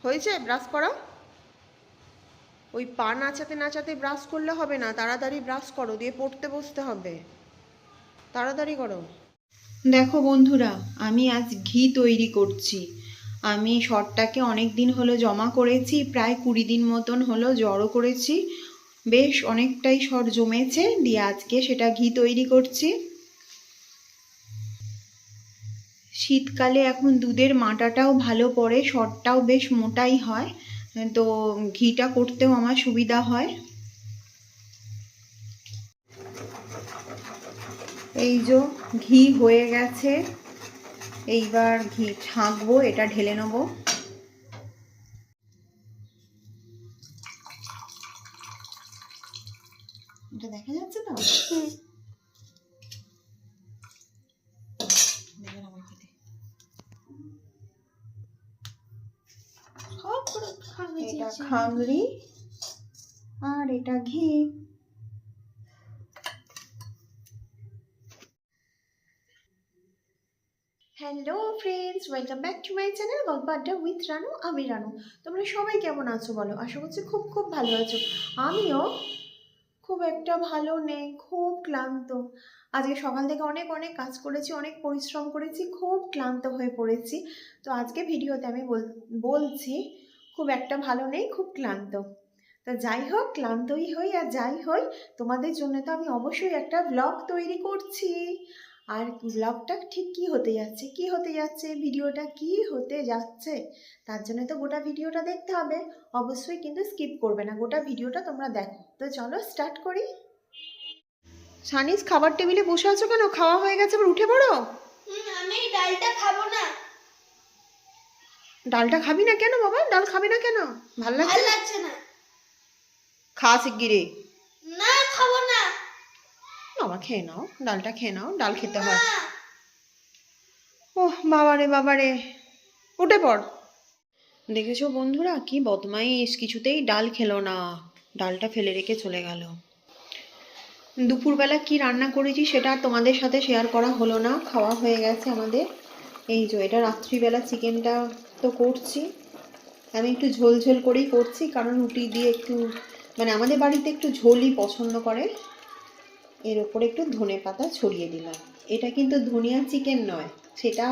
হয়েছে ব্রাশ করা? ওই পা নাচাতে নাচাতে ব্রাশ করলে হবে না, তাড়াতাড়ি ব্রাশ করো, দিয়ে পড়তে বসতে হবে, তাড়াতাড়ি করো। দেখো বন্ধুরা, আমি আজ ঘি তৈরি করছি। আমি সরটাকে অনেক দিন হলো জমা করেছি, প্রায় 20 দিন মতন হলো জড়ো করেছি, বেশ অনেকটাই সর জমেছে, দিয়ে আজকে সেটা ঘি তৈরি করছি। শীতকালে এখন দুধের মাটাটাও ভালো পড়ে, সরটাও বেশ মোটাই হয়, তো ঘিটা করতেও আমার সুবিধা হয়। এই যে ঘি হয়ে গেছে, এইবার ঘি ছাঁকবো, এটা ঢেলে নেবো। এটা দেখা যাচ্ছে তো? এটা খাগড়ি আর এটা ঘি। Hello friends, welcome back to my channel গল্প আড্ডা উইথ রানু। আমি রানু। তোমরা সবাই কেমন আছো বলো? আশা করছি খুব খুব ভালো আছো। আমিও খুব একটা ভালো নেই, খুব ক্লান্ত। আজকে সকাল থেকে অনেক অনেক কাজ করেছি, অনেক পরিশ্রম করেছি, খুব ক্লান্ত হয়ে পড়েছি। তো আজকে ভিডিওতে আমি বলছি খুব একটা ভালো নেই, খুব ক্লান্ত। তা যাই হোক, ক্লান্তই হই আর যাই হই, তোমাদের জন্য তো আমি অবশ্যই একটা ব্লগ তৈরি করছি। আর ব্লগটা ঠিক কি হতে যাচ্ছে, ভিডিওটা কি হতে যাচ্ছে, তার জন্য তো গোটা ভিডিওটা দেখতে হবে। অবশ্যই কিন্তু স্কিপ করবে না, গোটা ভিডিওটা তোমরা দেখো। তো চলো স্টার্ট করি। সানিস, খাবার টেবিলে বসে আছো কেন? খাওয়া হয়ে গেছে, আবার উঠে পড়ো। আমি ডালটা খাবো না। ডালটা খাবি না কেন বাবা? ডাল খাবি না কেন? ভাল লাগছে না। খা শিগগিরি। না, খাবো না। বাবা খেয়ে নাও, ডালটা খেয়ে নাও, ডাল খেতে হয়। ওহ বাবারে বাবারে, উঠে পড়। দেখেছো বন্ধুরা, কি বদমাইশ, কিছুতেই ডাল খেলো না, ডালটা ফেলে রেখে চলে গেল। দুপুরবেলা কি রান্না করেছি সেটা তোমাদের সাথে শেয়ার করা হলো না, খাওয়া হয়ে গেছে আমাদের। এই যে এটা রাত্রিবেলা চিকেনটা তো করছি, আমি একটু ঝোল ঝোল করেই করছি, কারণ রুটি দিয়ে একটু মানে আমাদের বাড়িতে একটু ঝোলই পছন্দ করে। এর ওপরে একটু ধনে পাতা ছড়িয়ে দিলাম। এটা কিন্তু ধনিয়া চিকেন নয়, সেটা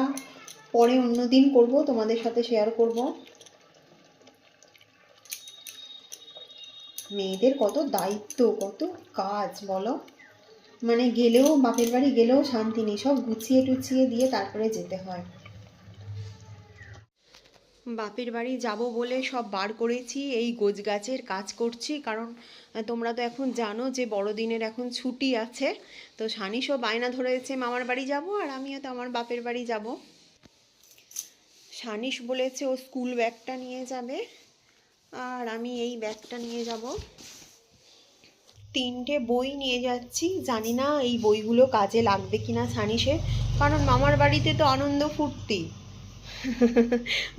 পরে অন্য দিন করব, তোমাদের সাথে শেয়ার করব। মেয়েদের কত দায়িত্ব, কত কাজ বলো, মানে গেলেও বাপের বাড়ি গেলেও শান্তি নেই, সব গুছিয়ে টুছিয়ে দিয়ে তারপরে যেতে হয়। বাপের বাড়ি যাব বলে সব বার করেছি, এই গোছগাছের কাজ করছি, কারণ তোমরা তো এখন জানো যে বড়দিনের এখন ছুটি আছে। তো সানিসও বায়না ধরেছে মামার বাড়ি যাব, আর আমিও তো আমার বাপের বাড়ি যাব। সানিস বলেছে ও স্কুল ব্যাগটা নিয়ে যাবে, আর আমি এই ব্যাগটা নিয়ে যাব। 3টে বই নিয়ে যাচ্ছি, জানি না এই বইগুলো কাজে লাগবে কিনা সানিসের, কারণ মামার বাড়িতে তো আনন্দ ফুর্তি।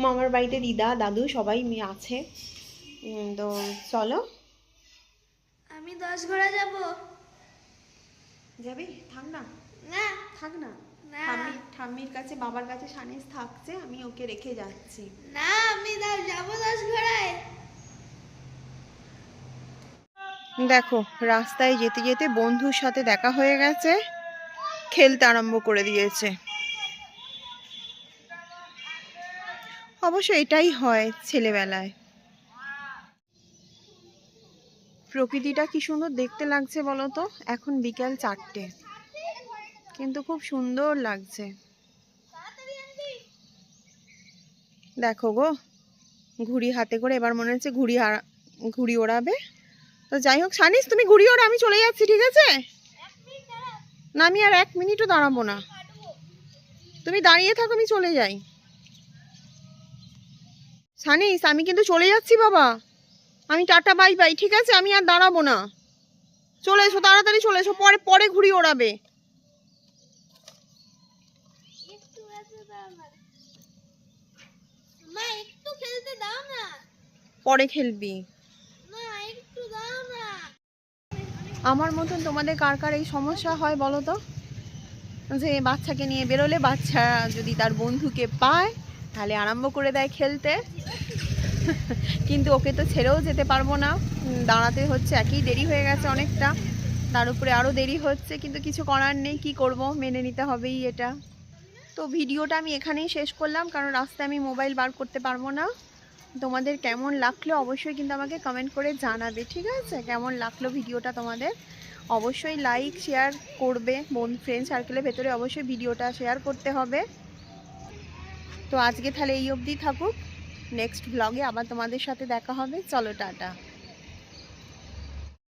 মামার বাড়িতে দিদা দাদু সবাই আছে। তো চলো। আমি 10 ঘোড়া যাব। যাবি? থাক না, না, থাক না, না। ঠাম্মির কাছে বাবার কাছে সানিস থাকছে, আমি ওকে রেখে যাচ্ছি। না, আমি যাবো 10 ঘোড়ায়। দেখো রাস্তায় যেতে যেতে বন্ধুর সাথে দেখা হয়ে গেছে, খেলতে আরম্ভ করে দিয়েছে। অবশ্য এটাই হয় ছেলেবেলায়। প্রকৃতিটা কি সুন্দর দেখতে লাগছে বলো তো, এখন বিকেল 4টে, কিন্তু খুব সুন্দর লাগছে। দেখো গো, ঘুড়ি হাতে করে, এবার মনে হচ্ছে ঘুড়ি ওড়াবে। তো যাই হোক সানিস, তুমি ঘুড়ি ওড়া, আমি চলে যাচ্ছি, ঠিক আছে? না, আমি আর 1 মিনিটও দাঁড়াবো না, তুমি দাঁড়িয়ে থাকো, আমি চলে যাই। সানিস, আমি কিন্তু চলে যাচ্ছি বাবা, আমি টাটা বাই বাই, ঠিক আছে? আমি আর দাঁড়াবো না, চলে এসো, তাড়াতাড়ি চলে এসো, পরে পরে ঘুড়ি ওড়াবে। মা, একটু খেলতে দাও না। পরে খেলবি। না, একটু দাও না। আমার মতন তোমাদের কার কার এই সমস্যা হয় বলো তো, যে বাচ্চাকে নিয়ে বেরোলে বাচ্চা যদি তার বন্ধুকে পায় তাহলে আরম্ভ করে দেয় খেলতে। কিন্তু ওকে তো ছেড়েও যেতে পারবো না, দাঁড়াতে হচ্ছে, একই দেরি হয়ে গেছে অনেকটা, তার উপরে আরও দেরি হচ্ছে, কিন্তু কিছু করার নেই, কি করব, মেনে নিতে হবেই এটা। তো ভিডিওটা আমি এখানেই শেষ করলাম, কারণ রাস্তায় আমি মোবাইল বার করতে পারবো না। তোমাদের কেমন লাগলো অবশ্যই কিন্তু আমাকে কমেন্ট করে জানাবে, ঠিক আছে? কেমন লাগলো ভিডিওটা তোমাদের, অবশ্যই লাইক শেয়ার করবে, ফ্রেন্ড সার্কেলের ভেতরে অবশ্যই ভিডিওটা শেয়ার করতে হবে। তো আজকে তাহলে এই অবধি থাকুক, নেক্সট ব্লগে আবার তোমাদের সাথে দেখা হবে, চলো টাটা।